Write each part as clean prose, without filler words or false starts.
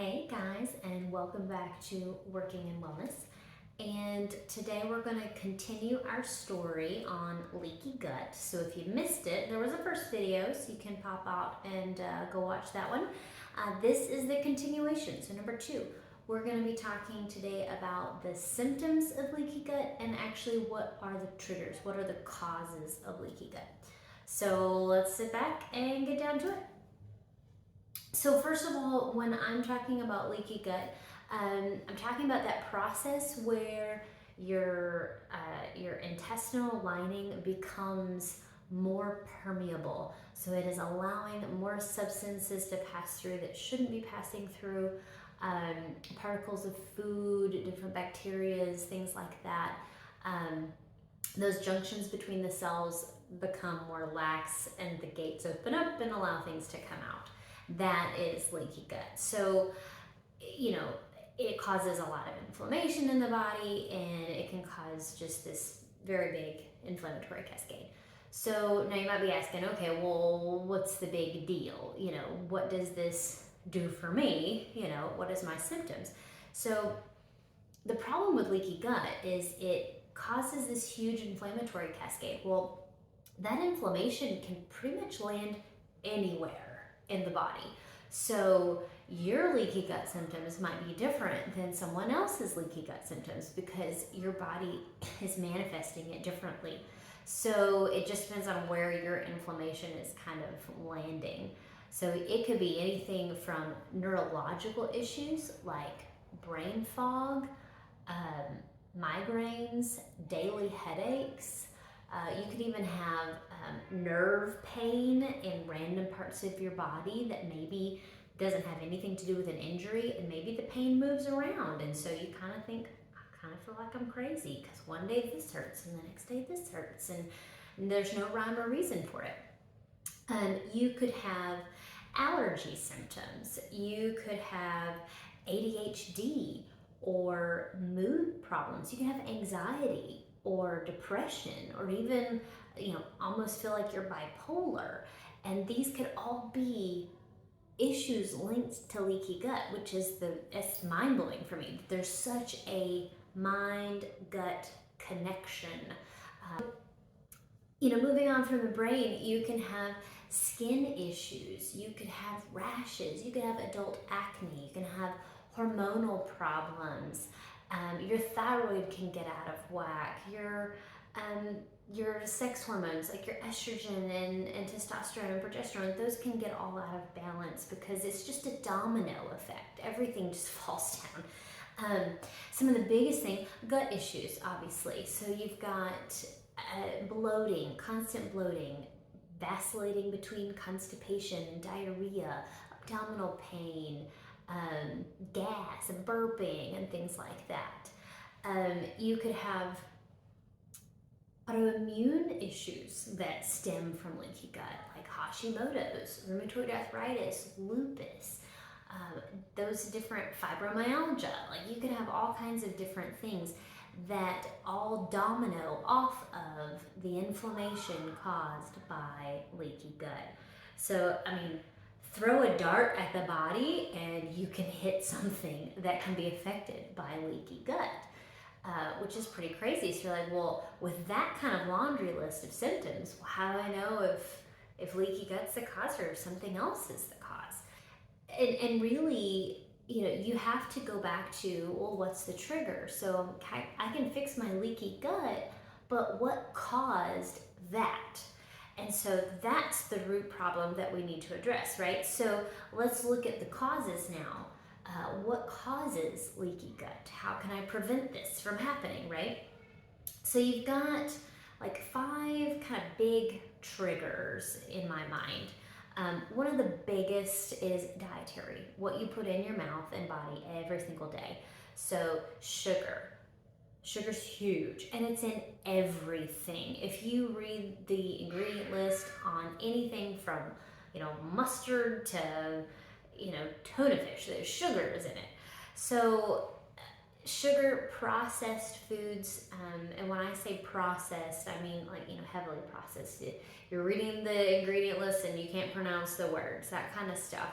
Hey guys, and welcome back to Working in Wellness. And today we're going to continue our story on leaky gut. So if you missed it, there was a first video, so you can pop out and go watch that one. This is the continuation, so number 2. We're going to be talking today about the symptoms of leaky gut and actually what are the triggers, what are the causes of leaky gut. So let's sit back and get down to it. So first of all, when I'm talking about leaky gut, I'm talking about that process where your intestinal lining becomes more permeable. So it is allowing more substances to pass through that shouldn't be passing through, particles of food, different bacteria, things like that. Those junctions between the cells become more lax and the gates open up and allow things to come out. That is leaky gut. So, it causes a lot of inflammation in the body and it can cause just this very big inflammatory cascade. So now you might be asking, okay, well, what's the big deal? What does this do for me? What is my symptoms? So the problem with leaky gut is it causes this huge inflammatory cascade. Well, that inflammation can pretty much land anywhere in the body. So your leaky gut symptoms might be different than someone else's leaky gut symptoms because your body is manifesting it differently. So it just depends on where your inflammation is kind of landing. So it could be anything from neurological issues like brain fog, migraines, daily headaches. You could even have nerve pain in random parts of your body that maybe doesn't have anything to do with an injury, and maybe the pain moves around, and so you kind of think, I kind of feel like I'm crazy because one day this hurts and the next day this hurts, and there's no rhyme or reason for it. You could have allergy symptoms. You could have ADHD or mood problems. You can have anxiety or depression, or even almost feel like you're bipolar, and these could all be issues linked to leaky gut, which is it's mind-blowing for me. There's such a mind-gut connection. Moving on from the brain, you can have skin issues, you could have rashes, you could have adult acne, you can have hormonal problems. Your thyroid can get out of whack. Your sex hormones, like your estrogen and testosterone and progesterone, those can get all out of balance because it's just a domino effect. Everything just falls down. Some of the biggest thing, gut issues, obviously. So you've got bloating, constant bloating, vacillating between constipation and diarrhea, abdominal pain, gas and burping and things like that. You could have autoimmune issues that stem from leaky gut, like Hashimoto's, rheumatoid arthritis, lupus, those different fibromyalgia. Like you could have all kinds of different things that all domino off of the inflammation caused by leaky gut. So, throw a dart at the body and you can hit something that can be affected by leaky gut, which is pretty crazy. So you're like, well, with that kind of laundry list of symptoms, how do I know if leaky gut's the cause or if something else is the cause? And really, you have to go back to, well, what's the trigger? So I can fix my leaky gut, but what caused that? And so that's the root problem that we need to address, right? So let's look at the causes now. What causes leaky gut? How can I prevent this from happening, right? So you've got like 5 kind of big triggers in my mind. One of the biggest is dietary, what you put in your mouth and body every single day. So sugar. Sugar's huge, and it's in everything. If you read the ingredient list on anything from, mustard to, tuna fish, there's sugars in it. So sugar, processed foods, and when I say processed, I mean heavily processed. You're reading the ingredient list and you can't pronounce the words, that kind of stuff.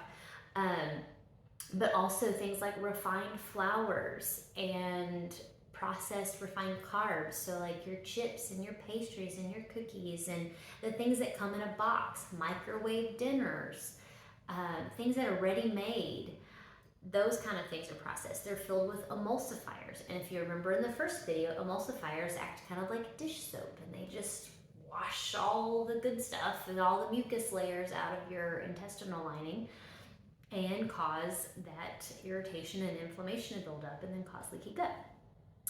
but also things like refined flours and processed refined carbs. So like your chips and your pastries and your cookies and the things that come in a box, microwave dinners, things that are ready made. Those kind of things are processed. They're filled with emulsifiers. And if you remember in the first video, emulsifiers act kind of like dish soap, and they just wash all the good stuff and all the mucus layers out of your intestinal lining and cause that irritation and inflammation to build up and then cause leaky gut.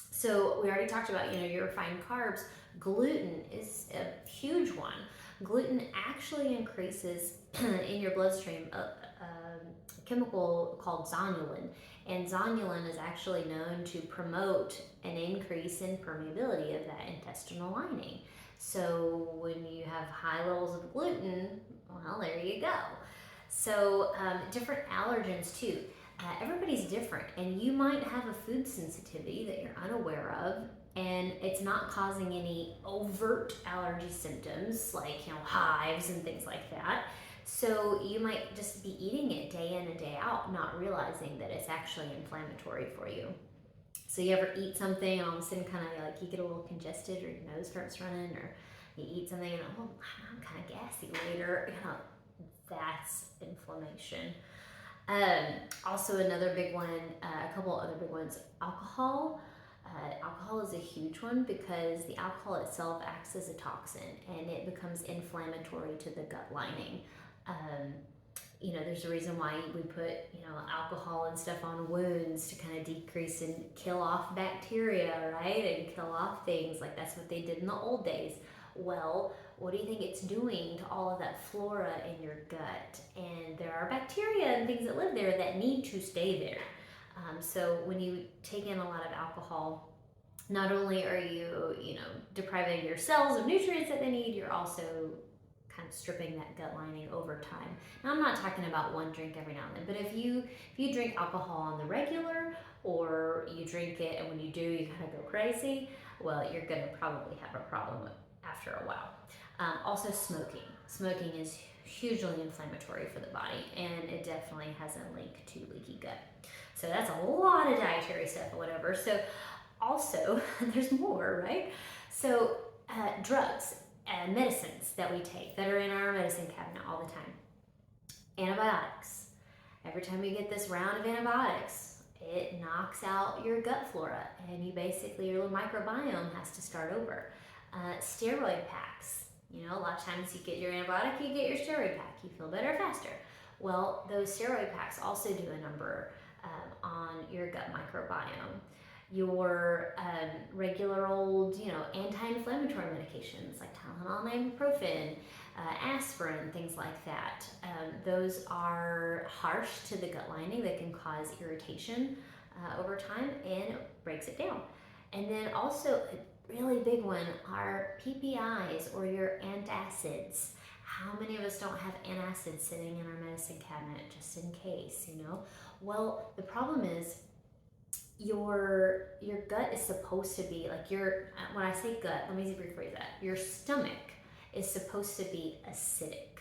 So we already talked about, your refined carbs. Gluten is a huge one. Gluten actually increases in your bloodstream a chemical called zonulin, and zonulin is actually known to promote an increase in permeability of that intestinal lining. So when you have high levels of gluten, well, there you go. So different allergens too. Everybody's different, and you might have a food sensitivity that you're unaware of, and it's not causing any overt allergy symptoms like hives and things like that. So you might just be eating it day in and day out, not realizing that it's actually inflammatory for you. So you ever eat something and all of a sudden kind of like you get a little congested, or your nose starts running, or you eat something and I'm kind of gassy later. That's inflammation. Also another big one, a couple other big ones, alcohol. Alcohol is a huge one because the alcohol itself acts as a toxin and it becomes inflammatory to the gut lining. There's a reason why we put, alcohol and stuff on wounds to kind of decrease and kill off bacteria, right? And kill off things. Like that's what they did in the old days. Well, what do you think it's doing to all of that flora in your gut? And there are bacteria and things that live there that need to stay there. So when you take in a lot of alcohol, not only are you, depriving your cells of nutrients that they need, you're also kind of stripping that gut lining over time. Now, I'm not talking about one drink every now and then, but if you drink alcohol on the regular, or you drink it and when you do, you kind of go crazy, well, you're going to probably have a problem after a while. Also, smoking. Smoking is hugely inflammatory for the body, and it definitely has a link to leaky gut. So that's a lot of dietary stuff or whatever. So also, there's more, right? So drugs and medicines that we take that are in our medicine cabinet all the time. Antibiotics. Every time you get this round of antibiotics, it knocks out your gut flora, and your little microbiome has to start over. Steroid packs. A lot of times you get your antibiotic, you get your steroid pack, you feel better faster. Well, those steroid packs also do a number on your gut microbiome. Your regular old, anti-inflammatory medications like Tylenol, ibuprofen, aspirin, things like that. Those are harsh to the gut lining. They can cause irritation over time and breaks it down. And then also a really big one are PPIs, or your antacids. How many of us don't have antacids sitting in our medicine cabinet just in case, Well, the problem is your gut is supposed to be like when I say gut, let me rephrase that. Your stomach is supposed to be acidic,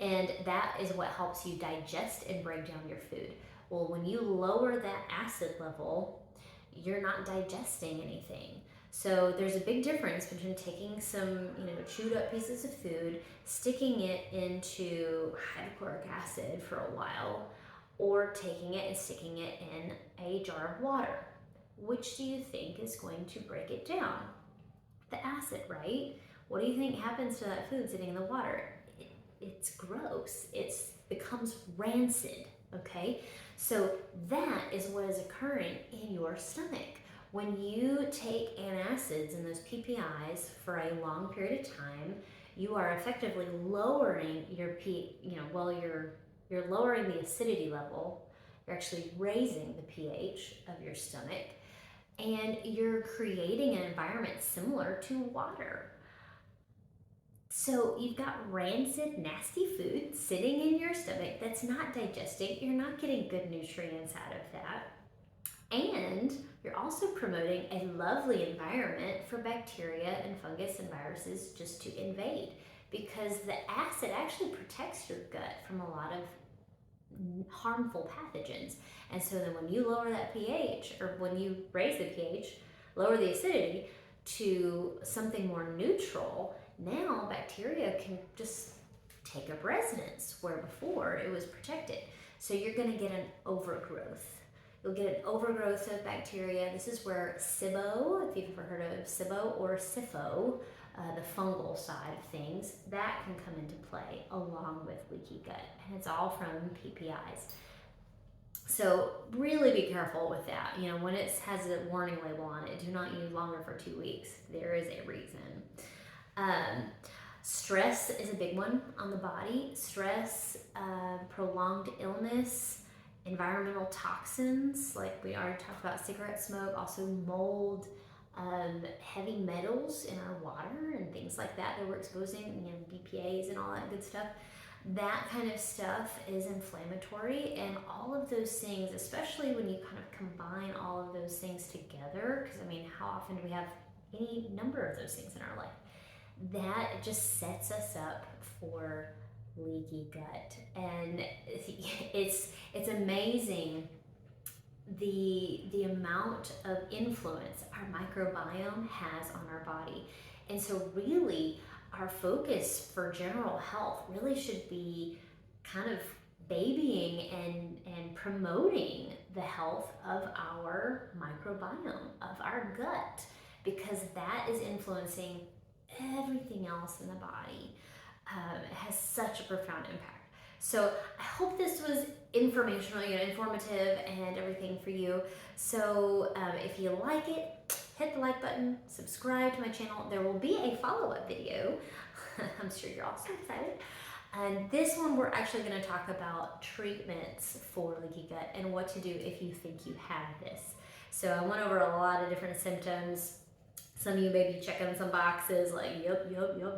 and that is what helps you digest and break down your food. Well, when you lower that acid level, you're not digesting anything. So there's a big difference between taking some, chewed up pieces of food, sticking it into hydrochloric acid for a while, or taking it and sticking it in a jar of water. Which do you think is going to break it down? The acid, right? What do you think happens to that food sitting in the water? It's gross. It becomes rancid, okay? So that is what is occurring in your stomach. When you take antacids and those PPIs for a long period of time, you are effectively lowering your you're lowering the acidity level. You're actually raising the pH of your stomach, and you're creating an environment similar to water. So you've got rancid, nasty food sitting in your stomach that's not digesting. You're not getting good nutrients out of that. And you're also promoting a lovely environment for bacteria and fungus and viruses just to invade, because the acid actually protects your gut from a lot of harmful pathogens. And so then when you lower that pH, or when you raise the pH, lower the acidity to something more neutral, now bacteria can just take up residence where before it was protected. So you're going to get an overgrowth. You'll get an overgrowth of bacteria. This is where SIBO, if you've ever heard of SIBO, or SIFO, the fungal side of things, that can come into play along with leaky gut. And it's all from PPIs. So really be careful with that. You know, when it has a warning label on it, do not use longer for 2 weeks. There is a reason. Stress is a big one on the body. Stress, prolonged illness, environmental toxins, like we already talked about, cigarette smoke, also mold, heavy metals in our water and things like that we're exposing, you know, BPAs and all that good stuff. That kind of stuff is inflammatory, and all of those things, especially when you kind of combine all of those things together, because I mean, how often do we have any number of those things in our life? That just sets us up for leaky gut. And it's amazing the amount of influence our microbiome has on our body. And so really our focus for general health really should be kind of babying and promoting the health of our microbiome, of our gut, because that is influencing everything else in the body. It has such a profound impact. So I hope this was informational, you know, informative and everything for you. So if you like it, hit the like button, subscribe to my channel. There will be a follow-up video. I'm sure you're all so excited. And this one, we're actually going to talk about treatments for leaky gut and what to do if you think you have this. So I went over a lot of different symptoms. Some of you may be checking some boxes like, yep,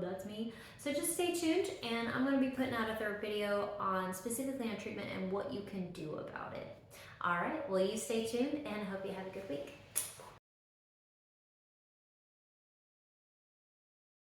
that's me. So just stay tuned, and I'm going to be putting out a third video on specifically on treatment and what you can do about it. All right, well, you stay tuned, and I hope you have a good week.